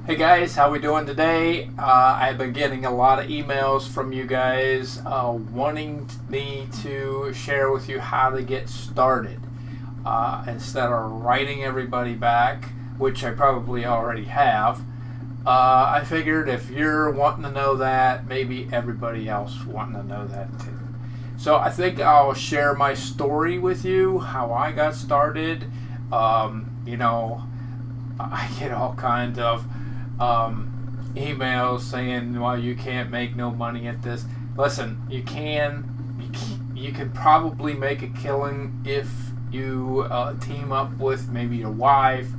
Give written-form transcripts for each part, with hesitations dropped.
Hey guys, how we doing today? I've been getting a lot of emails from you guys wanting me to share with you how to get started. Instead of writing everybody back, which I probably already have, I figured if you're wanting to know that, maybe everybody else wanting to know that too. So I think I'll share my story with you, how I got started. You know, I get all kinds of emails saying, "Well, you can't make no money at this." Listen, you can. You can probably make a killing if you team up with maybe your wife,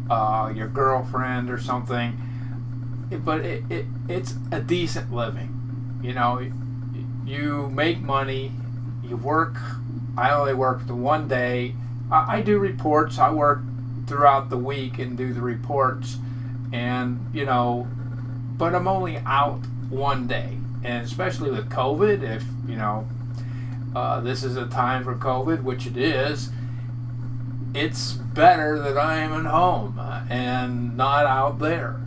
your girlfriend, or something. But it's a decent living. You know, you make money. You work. I only work the one day. I do reports. I work throughout the week and do the reports. And but I'm only out one day, and especially with COVID, if this is a time for COVID, which it is, it's better that I am at home and not out there.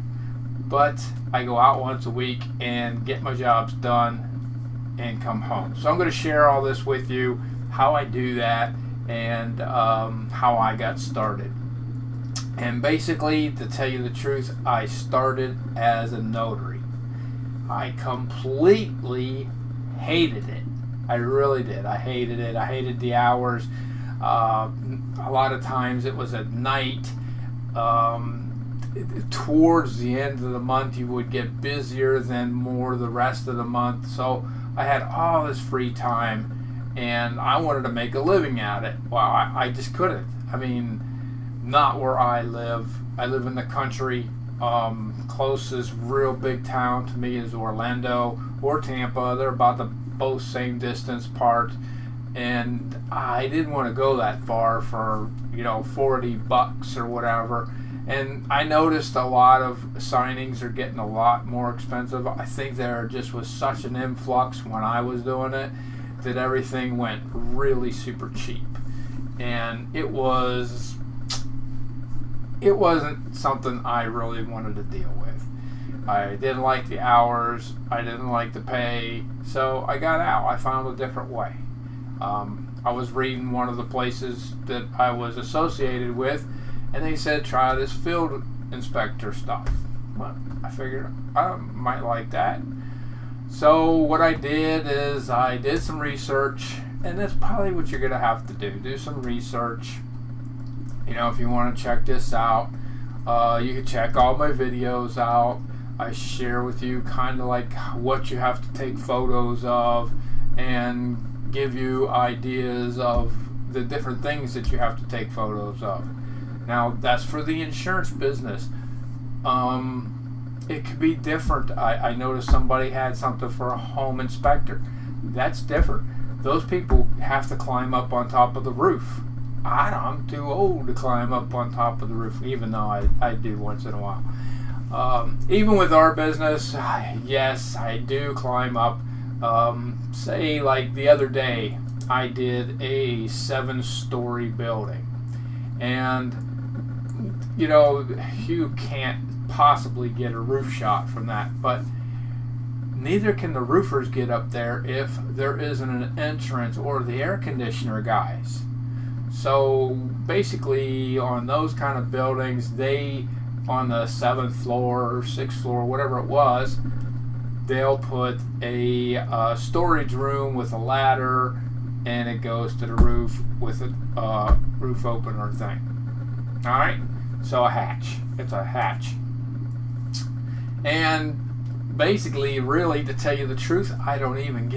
But I go out once a week and get my jobs done and come home. So I'm going to share all this with you, how I do that, and how I got started. And basically, to tell you the truth, I started as a notary. I completely hated it. I really did. I hated it. I hated the hours. A lot of times it was at night. Towards the end of the month, you would get busier than more the rest of the month. So I had all this free time, and I wanted to make a living at it. Well, I just couldn't. I mean, not where I live. I live in the country. Closest real big town to me is Orlando or Tampa. They're about the both same distance apart, and I didn't want to go that far for $40 or whatever. And I noticed a lot of signings are getting a lot more expensive. I think there just was such an influx when I was doing it that everything went really super cheap, and it wasn't something I really wanted to deal with. I didn't like the hours. I didn't like the pay. So I got out. I found a different way. I was reading one of the places that I was associated with, and they said, try this field inspector stuff. Well, I figured I might like that. So what I did is I did some research, and that's probably what you're going to have to do. Do some research. If you want to check this out, you can check all my videos out. I share with you kind of like what you have to take photos of and give you ideas of the different things that you have to take photos of. Now, that's for the insurance business. It could be different. I noticed somebody had something for a home inspector. That's different. Those people have to climb up on top of the roof. I'm too old to climb up on top of the roof, even though I do once in a while. Even with our business, yes, I do climb up. Say like the other day, I did a 7-story building. And, you can't possibly get a roof shot from that. But neither can the roofers get up there if there isn't an entrance or the air conditioner guys. So basically, on those kind of buildings, on the 7th floor or 6th floor, whatever it was, they'll put a storage room with a ladder, and it goes to the roof with a roof opener thing. All right, so a hatch. It's a hatch. And basically, really, to tell you the truth, I don't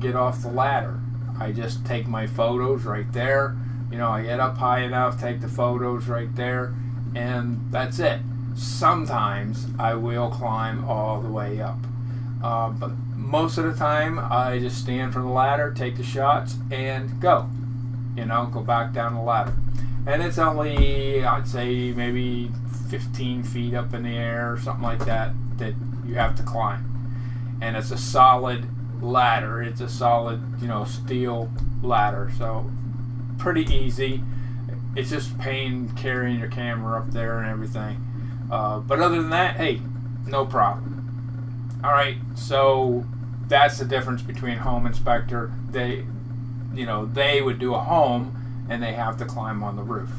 get off the ladder. I just take my photos right there. I get up high enough, take the photos right there, and that's it. Sometimes I will climb all the way up. But most of the time, I just stand for the ladder, take the shots, and go. Go back down the ladder. And it's only, I'd say, maybe 15 feet up in the air or something like that you have to climb. And it's a solid ladder. It's a solid, steel ladder. So pretty easy. It's just pain carrying your camera up there and everything. But other than that, hey, no problem. All right, so that's the difference between home inspector. They would do a home and they have to climb on the roof.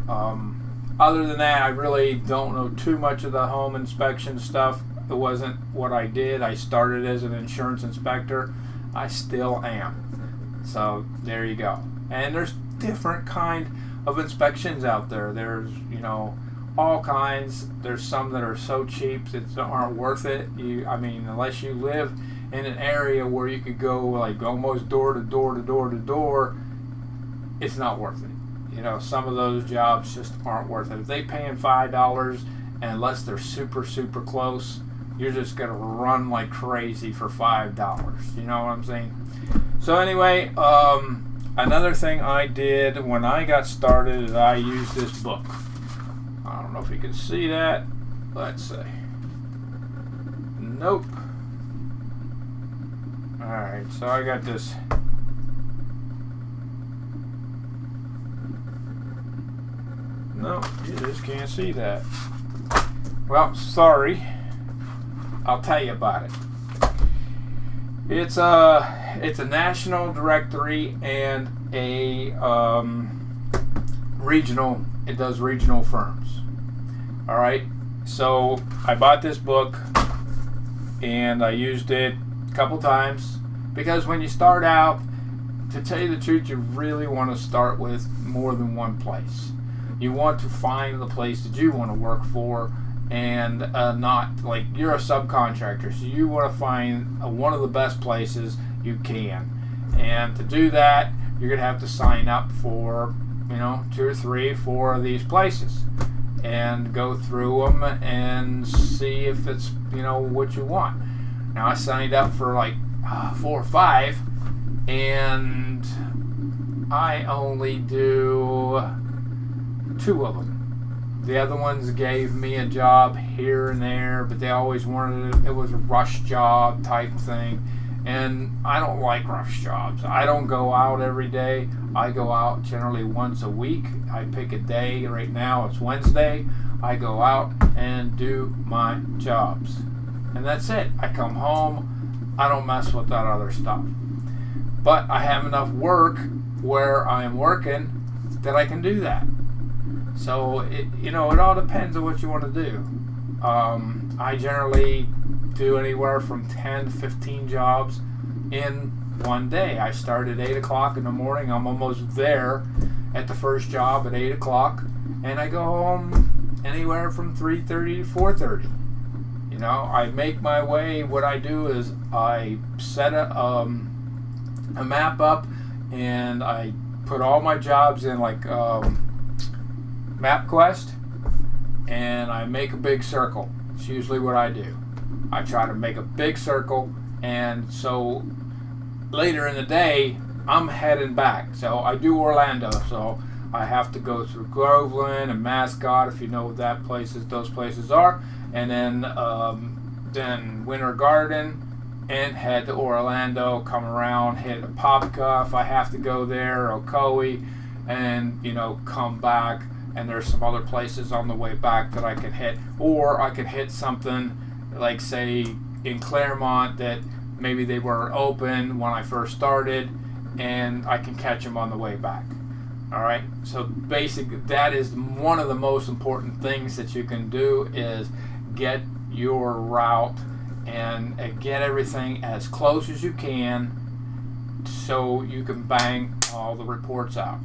Other than that, I really don't know too much of the home inspection stuff. It wasn't what I did. I started as an insurance inspector. I still am. So there you go. And there's different kind of inspections out there. There's, all kinds. There's some that are so cheap that aren't worth it. Unless you live in an area where you could go like almost door to door to door to door, it's not worth it. Some of those jobs just aren't worth it. If they paying $5, and unless they're super, super close, you're just going to run like crazy for $5. You know what I'm saying? So anyway, another thing I did when I got started is I used this book. I don't know if you can see that. Let's see. Nope. Alright, so I got this. No, you just can't see that. Well, sorry. I'll tell you about it. It's a national directory and a regional. It does regional firms. All right. So I bought this book and I used it a couple times because when you start out, to tell you the truth, you really want to start with more than one place. You want to find the place that you want to work for, and not like you're a subcontractor, so you want to find one of the best places you can. And to do that, you're going to have to sign up for 2 or 3, 4 of these places and go through them and see if it's what you want. Now I signed up for like 4 or 5, and I only do 2 of them. The other ones gave me a job here and there, but they always wanted it was a rush job type thing, and I don't like rush jobs. I don't go out every day. I go out generally once a week. I pick a day. Right now it's Wednesday. I go out and do my jobs, and that's it. I come home. I don't mess with that other stuff. But I have enough work where I am working that I can do that. So it all depends on what you want to do. I generally do anywhere from 10 to 15 jobs in one day. I start at 8 o'clock in the morning. I'm almost there at the first job at 8 o'clock, and I go home anywhere from 3:30 to 4:30. I make my way. What I do is I set a map up, and I put all my jobs in like MapQuest, and I make a big circle. It's usually what I do. I try to make a big circle, and so later in the day I'm heading back. So I do Orlando, so I have to go through Groveland and Mascot, if you know what those places are, and then Winter Garden, and head to Orlando, come around, hit Apopka if I have to go there, Ocoee, and come back. And there's some other places on the way back that I can hit, or I could hit something like, say, in Claremont that maybe they weren't open when I first started, and I can catch them on the way back. All right. So basically, that is one of the most important things that you can do is get your route and get everything as close as you can, so you can bang all the reports out.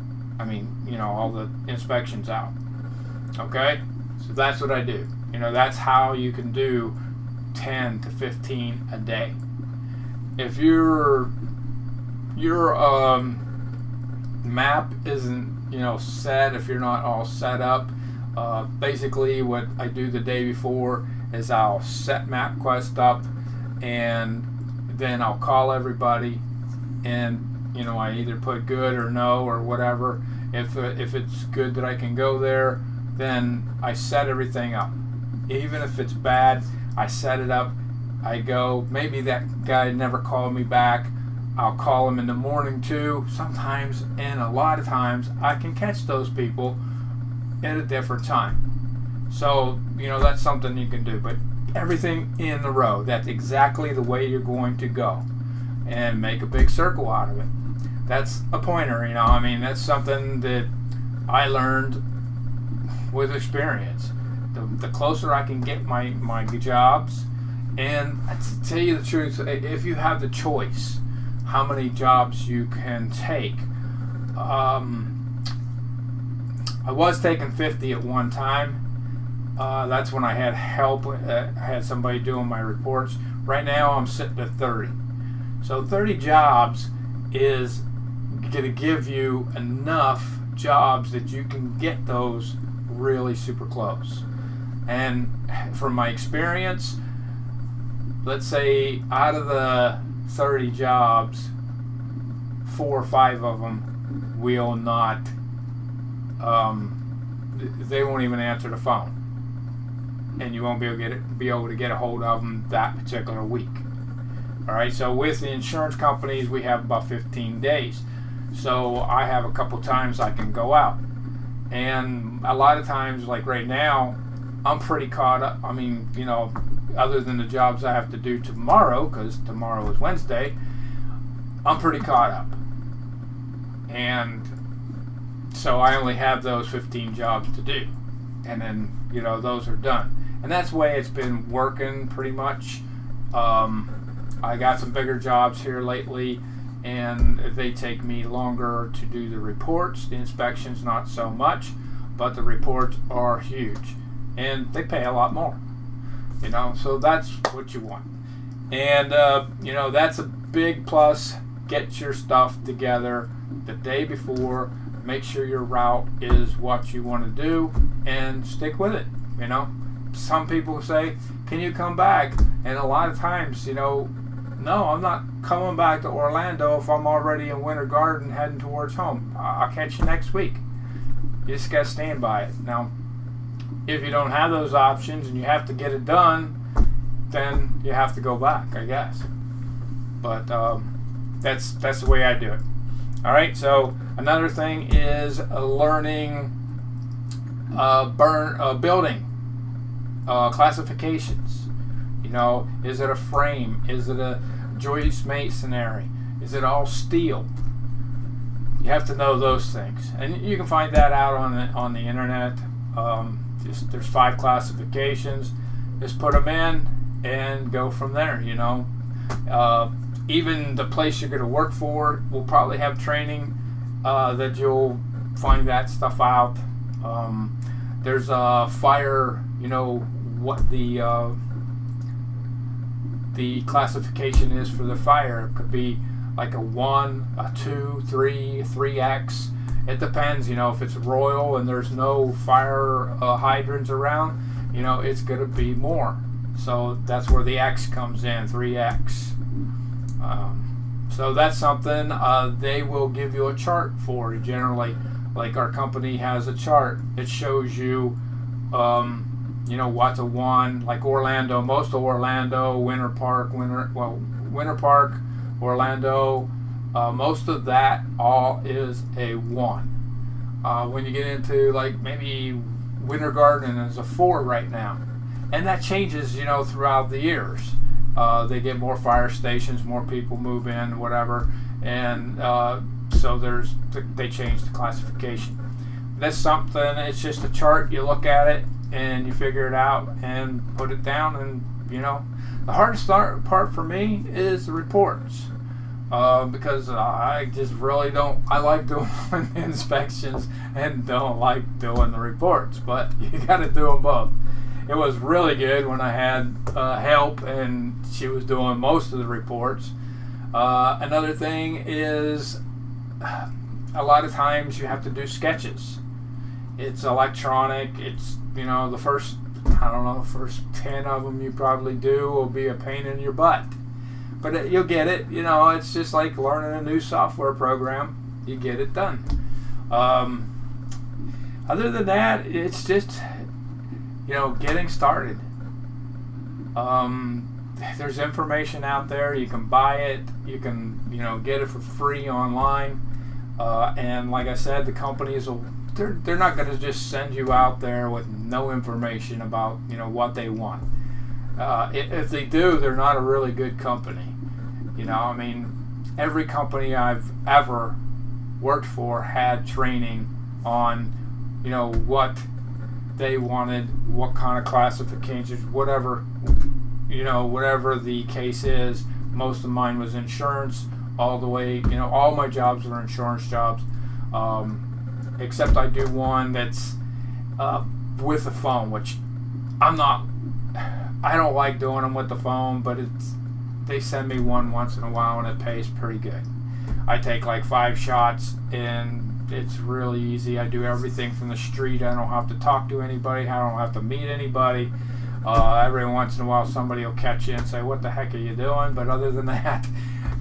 All the inspections out. Okay? So that's what I do. That's how you can do 10 to 15 a day. If your map isn't, set, if you're not all set up, basically what I do the day before is I'll set MapQuest up, and then I'll call everybody, and I either put good or no or whatever. If it's good that I can go there, then I set everything up. Even if it's bad, I set it up. I go, maybe that guy never called me back. I'll call him in the morning too. Sometimes, and a lot of times, I can catch those people at a different time. So, that's something you can do. But everything in a row, that's exactly the way you're going to go. And make a big circle out of it. That's a pointer, that's something that I learned with experience. The closer I can get my jobs, and to tell you the truth, if you have the choice how many jobs you can take, I was taking 50 at one time. That's when I had help. I had somebody doing my reports. Right now I'm sitting at 30. So 30 jobs is going to give you enough jobs that you can get those really super close. And from my experience, let's say out of the 30 jobs, 4 or 5 of them will not, they won't even answer the phone. And you won't be able to get a hold of them that particular week. All right, so with the insurance companies, we have about 15 days. So I have a couple times I can go out. And a lot of times, like right now, I'm pretty caught up. Other than the jobs I have to do tomorrow, because tomorrow is Wednesday, I'm pretty caught up. And so I only have those 15 jobs to do. And then, those are done. And that's the way it's been working pretty much. I got some bigger jobs here lately, and they take me longer to do the reports. The inspections not so much, but the reports are huge, and they pay a lot more. So that's what you want. And that's a big plus. Get your stuff together the day before. Make sure your route is what you want to do, and stick with it. Some people say, can you come back? And a lot of times, no, I'm not coming back to Orlando if I'm already in Winter Garden heading towards home. I'll catch you next week. You just got to stand by it. Now, if you don't have those options and you have to get it done, then you have to go back, I guess. But that's the way I do it. All right, so another thing is learning building classifications. Is it a frame? Is it a joist masonry? Is it all steel? You have to know those things, and you can find that out on the internet. There's 5 classifications. Just put them in and go from there. Even the place you're going to work for will probably have training that you'll find that stuff out. There's a fire. What the classification is for the fire. It could be like a 1, a 2, 3, 3X. It depends, if it's Royal and there's no fire hydrants around, it's going to be more. So that's where the X comes in, 3X. So that's something they will give you a chart for. Generally, like our company has a chart. It shows you what's a 1, like Orlando, most of Orlando, Winter Park, Orlando, most of that all is a 1. When you get into like maybe Winter Garden is a 4 right now, and that changes, throughout the years. They get more fire stations, more people move in, whatever, and so they change the classification. That's something. It's just a chart. You look at it and you figure it out and put it down. And the hardest part for me is the reports, because I just really don't. I like doing the inspections and don't like doing the reports, but you got to do them both. It was really good when I had help and she was doing most of the reports. Another thing is a lot of times you have to do sketches. It's electronic. It's the first 10 of them you probably do will be a pain in your butt, but you'll get it. It's just like learning a new software program. You get it done. Other than that, it's just getting started. There's information out there. You can buy it. You can get it for free online. And like I said, the companies will they're not going to just send you out there with no information about what they want. If they do, they're not a really good company. I mean, every company I've ever worked for had training on what they wanted, what kind of classifications, whatever the case is. Most of mine was insurance, all the way, all my jobs were insurance jobs, except I do one that's with the phone, which I don't like doing them with the phone, but they send me one once in a while and it pays pretty good. I take like 5 shots and it's really easy. I do everything from the street. I don't have to talk to anybody. I don't have to meet anybody. Every once in a while somebody will catch you and say, what the heck are you doing? But other than that,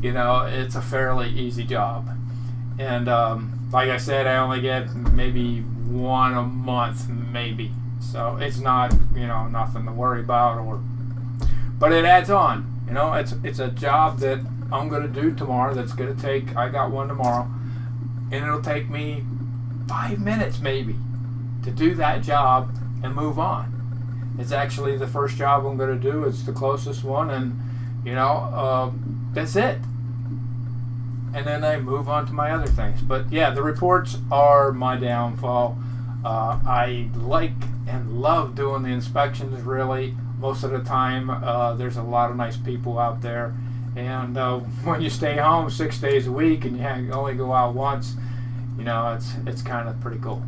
it's a fairly easy job. And like I said, I only get maybe 1 a month, maybe. So it's not, nothing to worry about. But it adds on. It's a job that I'm going to do tomorrow that's going to take, I got one tomorrow, and it'll take me 5 minutes maybe to do that job and move on. It's actually the first job I'm going to do. It's the closest one, and that's it. And then I move on to my other things. But yeah, the reports are my downfall. I like and love doing the inspections, really. Most of the time, there's a lot of nice people out there. And when you stay home 6 days a week and you only go out once, it's kind of pretty cool.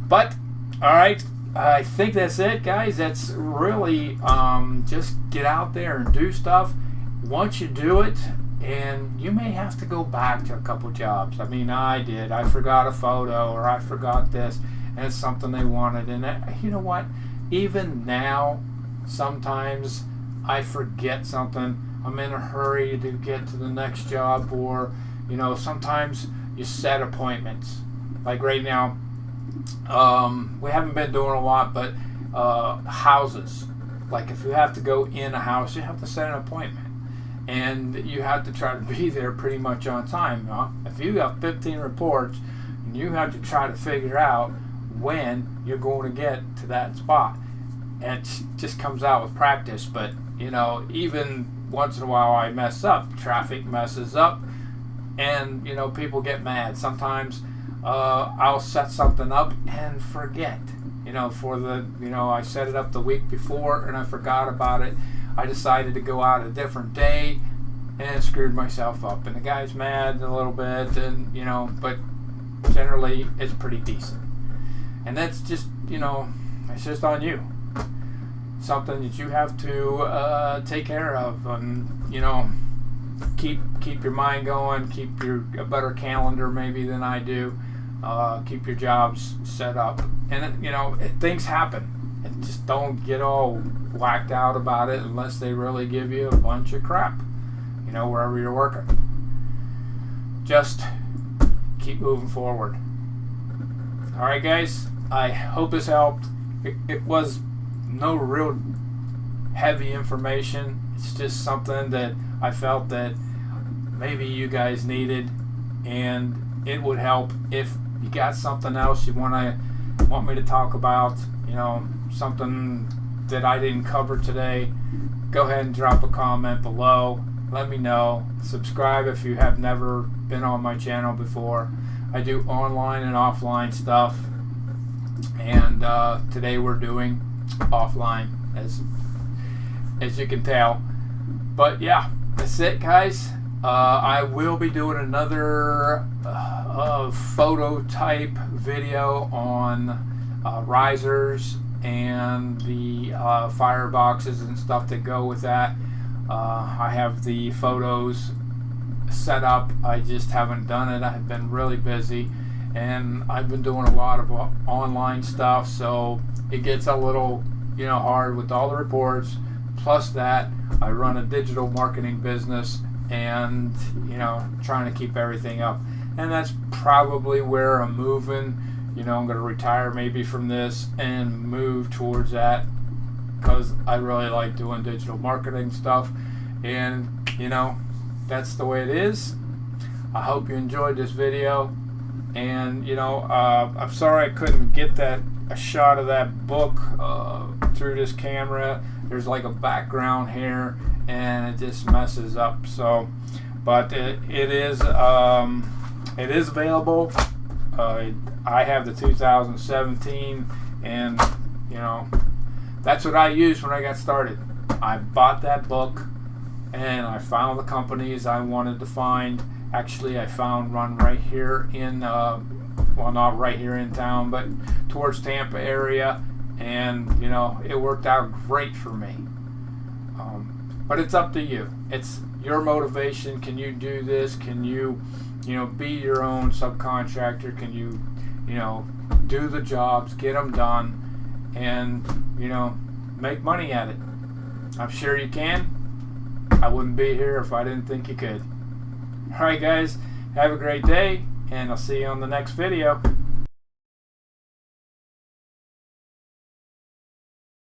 But, all right, I think that's it, guys. That's really just get out there and do stuff. Once you do it, and you may have to go back to a couple jobs. I mean, I did. I forgot a photo, or I forgot this, and it's something they wanted. And you know what? Even now, sometimes I forget something. I'm in a hurry to get to the next job, or sometimes you set appointments. Like right now, we haven't been doing a lot, but houses. Like if you have to go in a house, you have to set an appointment, and you have to try to be there pretty much on time. If you have 15 reports, and you have to try to figure out when you're going to get to that spot. And it just comes out with practice. But even once in a while I mess up, traffic messes up, and people get mad. Sometimes I'll set something up and forget. I set it up the week before and I forgot about it. I decided to go out a different day and screwed myself up, and the guy's mad a little bit, and but generally it's pretty decent. And that's just it's just on you. Something that you have to take care of, and keep your mind going, keep a better calendar maybe than I do, keep your jobs set up, and things happen, and just don't get all whacked out about it unless they really give you a bunch of crap, wherever you're working. Just keep moving forward. All right, guys, I hope this helped. It was no real heavy information. It's just something that I felt that maybe you guys needed, and it would help. If you got something else you want me to talk about, something that I didn't cover today, go ahead and drop a comment below. Let me know. Subscribe if you have never been on my channel before. I do online and offline stuff, and today we're doing offline, as you can tell. But yeah, that's it, guys. I will be doing another photo type video on risers and the fireboxes and stuff that go with that. I have the photos set up. I just haven't done it. I've been really busy, and I've been doing a lot of online stuff, so it gets a little hard with all the reports. Plus that I run a digital marketing business, and trying to keep everything up, and that's probably where I'm moving. I'm going to retire maybe from this and move towards that, because I really like doing digital marketing stuff, and that's the way it is. I hope you enjoyed this video. And I'm sorry I couldn't get a shot of that book through this camera. There's like a background here, and it just messes up. So, but it is available. I have the 2017, and that's what I used when I got started. I bought that book, and I found the companies I wanted to find. Actually, I found one right here in, well, not right here in town, but towards Tampa area, and it worked out great for me. But it's up to you. It's your motivation. Can you do this? Can you, be your own subcontractor? Can you, do the jobs, get them done, and make money at it? I'm sure you can. I wouldn't be here if I didn't think you could. Alright guys, have a great day, and I'll see you on the next video.